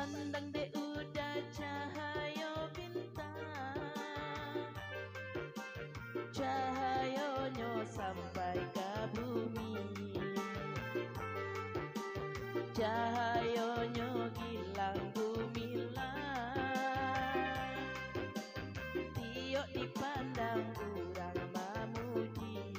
Pandang dek udah cahaya bintang, cahayanya sampai ke bumi, cahayanya gilang gumilang, tiok dipandang orang memuji.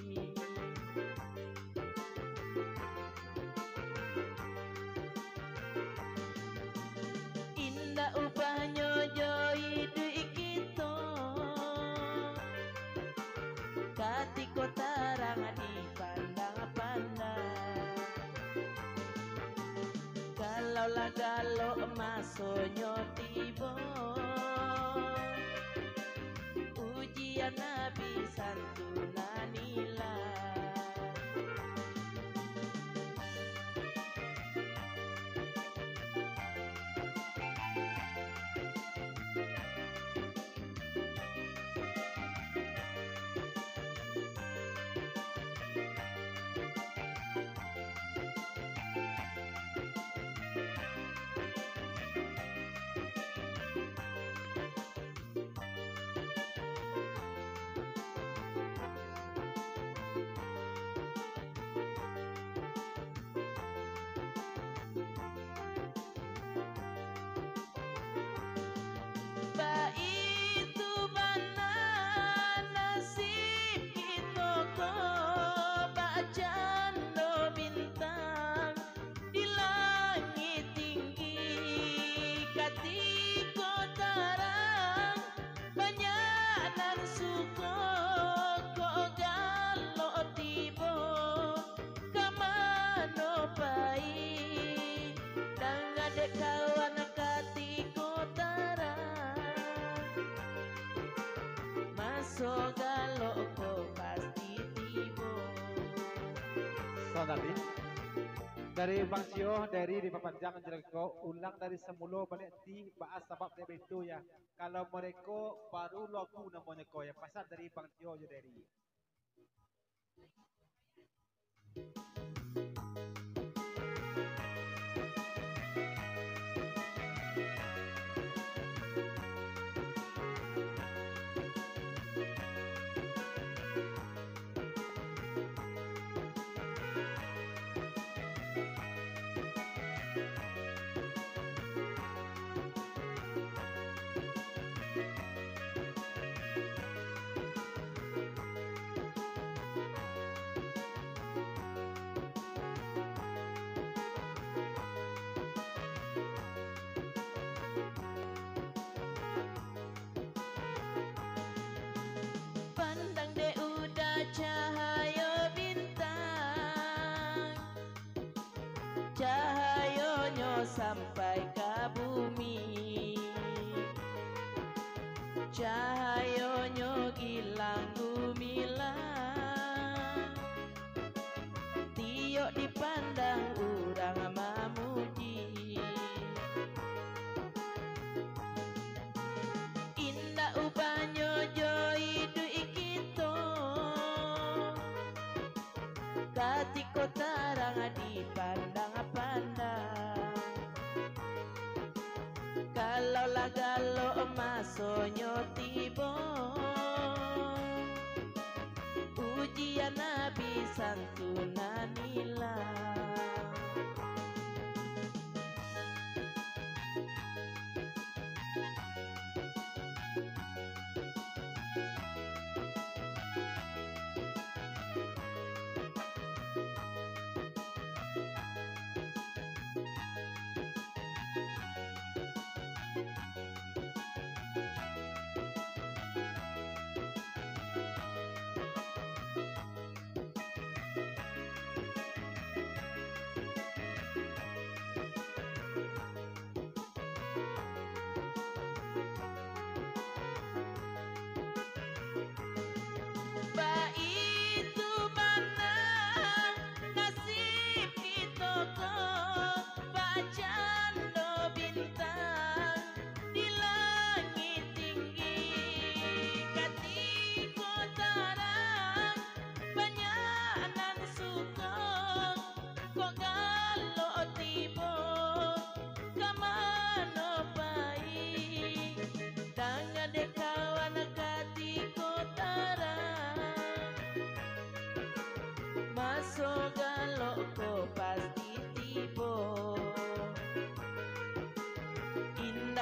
Indah upahnya joi duit kita, katiko tarang dipandang-pandang. Kalaulah galok masonyo tiba, ujian nabi santunanilah. Itu mana nasib kita kok bacaan bintang di langit tinggi, katiko tarang banyak nan suka kok galok tiba kamano pai dan ada kawan katiko tarang masuk galok ko pasti tiba. So tadi dari Bang Cio dari Papanjang Jeleko ulang dari semula balik di bahas sebab dia itu ya. Kalau mereka baru lagu namanya ko ya pasal dari Bang Cio je dari. Pandang dek udah cahaya bintang, cahayanya sampai ke bumi, cahayanya gilang gumilang, tiok dipandang orang memuji. Indah upahnya joi duit kita, katiko tarang dipandang-pandang. Kalaulah galok masonyo tiba, ujian nabi santunanilah.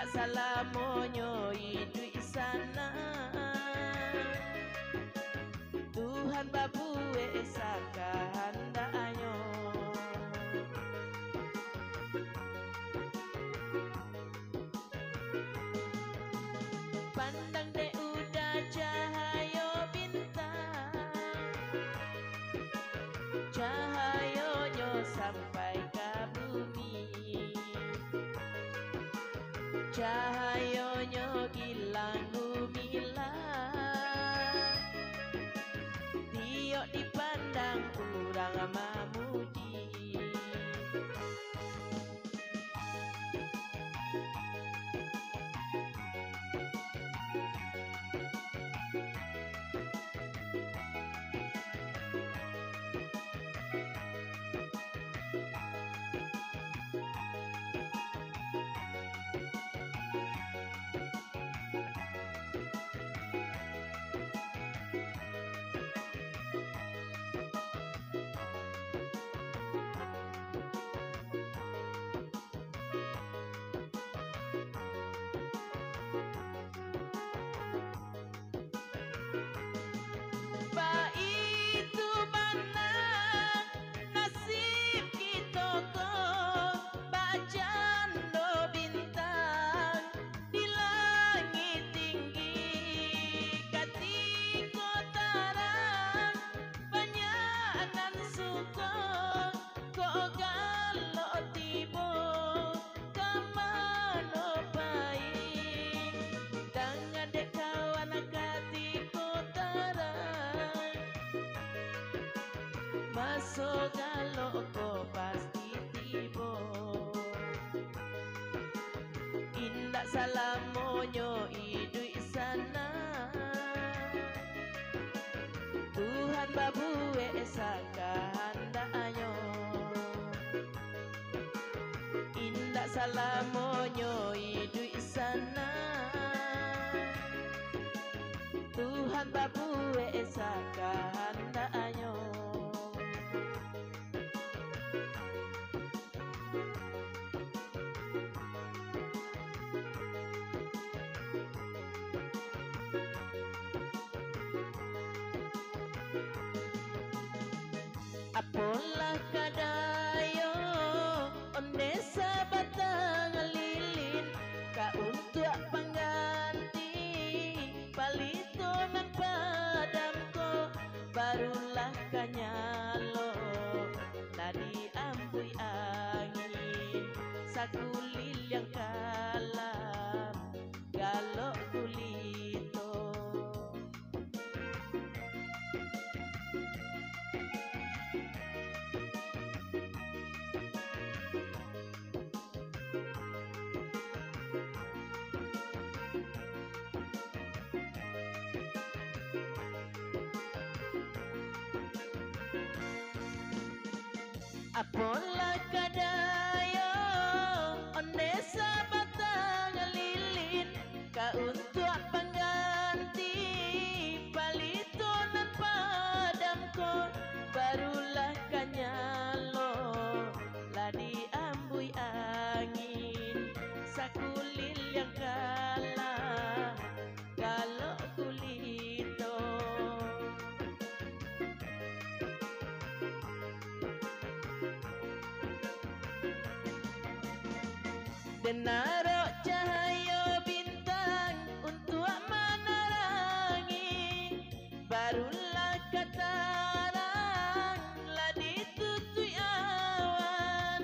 Indak salamonyo hidup di sana. Tuhan babu esa kehendaknya. Pandang dek udah cahaya bintang, cahayanya sampai ke bumi, cahayanya gilang gumilang, tiok dipandang kurang memuji. Masuk kalau kau pasti tiba. Indak salamonyo hidup di sana. Tuhan babu esa kehendaknya. Indak salamonyo hidup di sana. Tuhan babu esa kehendaknya. Apalah kadayo onde sabatang lilin ka untuk pengganti palito ng padamko barulah kanyalo nadi ampuy angin sa kulil yang kalam galok kulito. Apalah kadayo onde sabatang lilin ka untuk pengganti palito ng padamko barulah kanyalo ladi ambuy angin sa kulil yang kalah galok kulito. Denaro cahaya bintang untuk menerangi barulah katarang ladi tutui awan.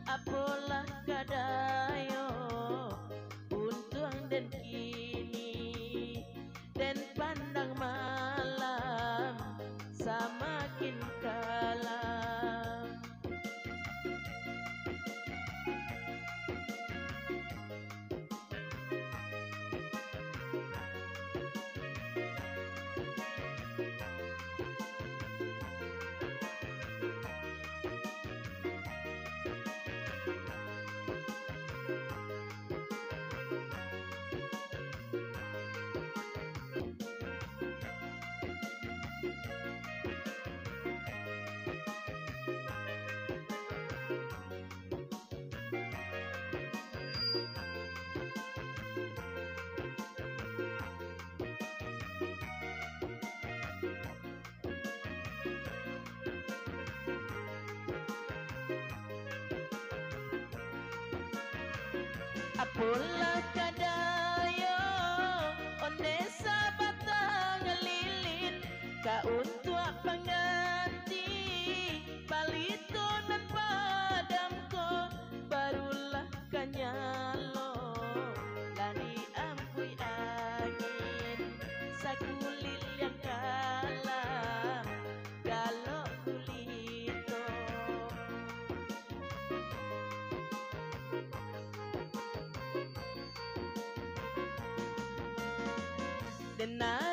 Apalah kadayo untung dan kini dan pandang malam semakin kalam. Apalah kadaya onde sabatang lilin ka untuk pengganti balitonan padamko barulah kanyalo lani ampui angin sakulit yang kalah galok kulito. Dena